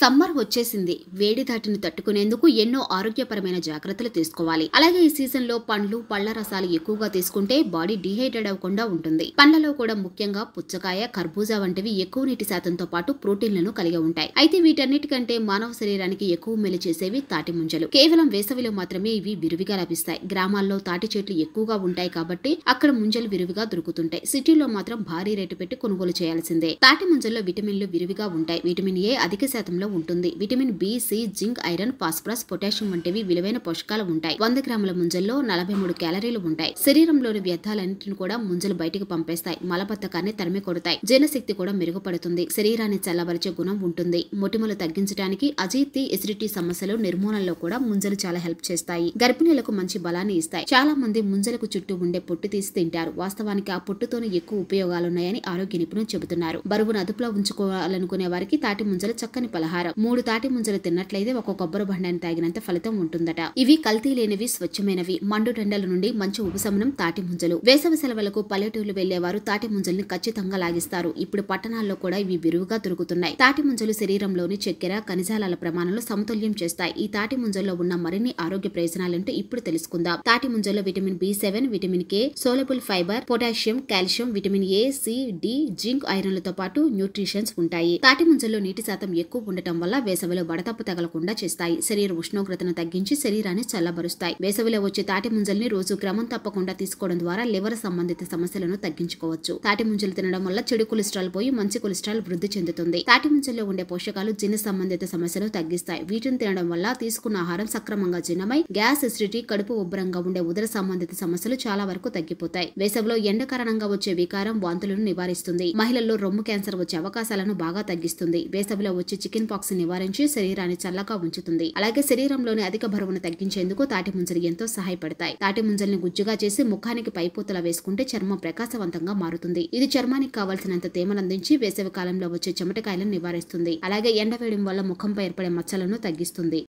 Summer వచ్చేసింది. వేడి ధాటిని తట్టుకునేందుకు ఎన్నో ఆరోగ్యపరమైన జాగ్రత్తలు తీసుకోవాలి. అలాగే ఈ సీజన్ లో పండ్లు, పళ్ల రసాలు ఎక్కువగా తీసుకుంటే బాడీ డీహైడ్రేట్ అవ్వకుండా ఉంటుంది. పండ్లలో కూడా ముఖ్యంగా పుచ్చకాయ, కర్బూజా వంటివి ఎక్కువ నీటి శాతంతో పాటు ప్రోటీన్లను కలిగి ఉంటాయి. అయితే వీటన్నిటికంటే మానవ శరీరానికి ఎక్కువ మేలు చేసేవి తాటి ముంజలు. కేవలం వేసవిలో మాత్రమే ఇవి విరివిగా లభిస్తాయి. గ్రామాల్లో తాటి చెట్లు ఎక్కువగా ఉంటాయి కాబట్టి అక్కడ ముంజలు విరివిగా దొరుకుతుంటాయి. సిటీలో మాత్రం భారీ రేటు పెట్టి కొనుగోలు చేయాల్సిందే. తాటి ముంజల్లో విటమిన్లు విరివిగా ఉంటాయి. విటమిన్ ఏ అధిక శాతంలో ఉంటుంది. Vitamin B, C, zinc, iron, phosphorus, potassium వంటివి విలువైన పోషకాలు ఉంటాయి. 100 గ్రాముల ముంజల్లో 43 క్యాలరీలు ఉంటాయి. శరీరంలోని వ్యర్థాలన్నింటిని కూడా ముంజలు బయటికి పంపేస్తాయి. మలబద్ధకాన్ని తరిమి కొడతాయి. జీర్ణశక్తి కూడా మెరుగుపడుతుంది. శరీరాన్ని చల్లబరిచే గుణం ఉంటుంది. మొటిమలు తగ్గించడానికి, అజీర్తి, ఎసిడిటీ సమస్యలు నిర్మూలనలో కూడా ముంజలు చాలా హెల్ప్ చేస్తాయి. గర్భిణీలకు మంచి బలాన్ని ఇస్తాయి. చాలా మంది ముంజలకు చుట్టూ ఉండే పొట్టు తీసి తింటారు. వాస్తవానికి ఆ పొట్టుతోనే ఎక్కువ ఉపయోగాలున్నాయని ఆరోగ్య నిపుణులు చెబుతున్నారు. బరువును అదుపులో ఉంచుకోవాలనుకునే వారికి తాటి ముంజలు చక్కని పలహారం. 3 తాటి ముంజలు తిన్నట్లయితే ఒక కొబ్బరి బండాన్ని తాగినంత ఫలితం ఉంటుందట. ఇవి కల్తీ లేనివి, స్వచ్ఛమైనవి. మండు టెండల నుండి మంచి ఉపశమనం తాటి ముంజలు. వేసవి సెలవులకు పల్లెటూర్లు వెళ్లేవారు తాటి ముంజల్ని ఖచ్చితంగా లాగిస్తారు. ఇప్పుడు పట్టణాల్లో కూడా ఇవి విరివిగా దొరుకుతున్నాయి. తాటి ముంజలు శరీరంలోని చక్కెర, ఖనిజాల ప్రమాణాలు సమతుల్యం చేస్తాయి. ఈ తాటి ముంజల్లో ఉన్న మరిన్ని ఆరోగ్య ప్రయోజనాలంటూ ఇప్పుడు తెలుసుకుందాం. తాటి ముంజల్లో vitamin B7, vitamin K, soluble fibre, potassium, calcium, vitamin A, C, D, zinc, ఐరన్లతో పాటు న్యూట్రిషన్స్ ఉంటాయి. తాటి ముంజల్లో నీటి శాతం ఎక్కువ ఉండటం వల్ల వేసవిలో వడదెబ్బ తగలకుండా చేస్తాయి. శరీర ఉష్ణోగ్రతను తగ్గించి శరీరాన్ని చల్లబరుస్తాయి. వేసవిలో వచ్చే తాటి ముంజల్ని రోజు క్రమం తప్పకుండా తీసుకోవడం ద్వారా లివర్ సంబంధిత సమస్యలను తగ్గించుకోవచ్చు. తాటి ముంజలు తినడం వల్ల చెడు కొలెస్ట్రాల్ పోయి మంచి కొలెస్ట్రాల్ వృద్ధి చెందుతుంది. తాటి ముంజల్లో ఉండే పోషకాలు జీర్ణ సంబంధిత సమస్యలు తగ్గిస్తాయి. వీటిని తినడం వల్ల తీసుకున్న ఆహారం సక్రమంగా జీర్ణమై గ్యాస్, ఎసిడిటీ, కడుపు ఉబ్బరంగా ఉండే ఉదర సంబంధిత సమస్యలు చాలా వరకు తగ్గిపోతాయి. వేసవిలో ఎండ కారణంగా వచ్చే వికారం, వాంతులను నివారిస్తుంది. మహిళల్లో రొమ్ము క్యాన్సర్ వచ్చే అవకాశాలను బాగా తగ్గిస్తుంది. వేసవిలో వచ్చే చికెన్ పాక్స్ నివారించి శరీరాన్ని చల్లగా ఉంచుతుంది. అలాగే శరీరంలోని అధిక బరువును తగ్గించేందుకు తాటి ముంజలు ఎంతో సహాయపడతాయి. తాటి ముంజల్ని గుజ్జుగా చేసి ముఖానికి పైపూతలా వేసుకుంటే చర్మం ప్రకాశవంతంగా మారుతుంది. ఇది చర్మానికి కావాల్సినంత తేమను అందించి వేసవి కాలంలో వచ్చే చెమటకాయలను నివారిస్తుంది. అలాగే ఎండ వేయడం వల్ల ముఖంపై ఏర్పడే మచ్చలను తగ్గిస్తుంది.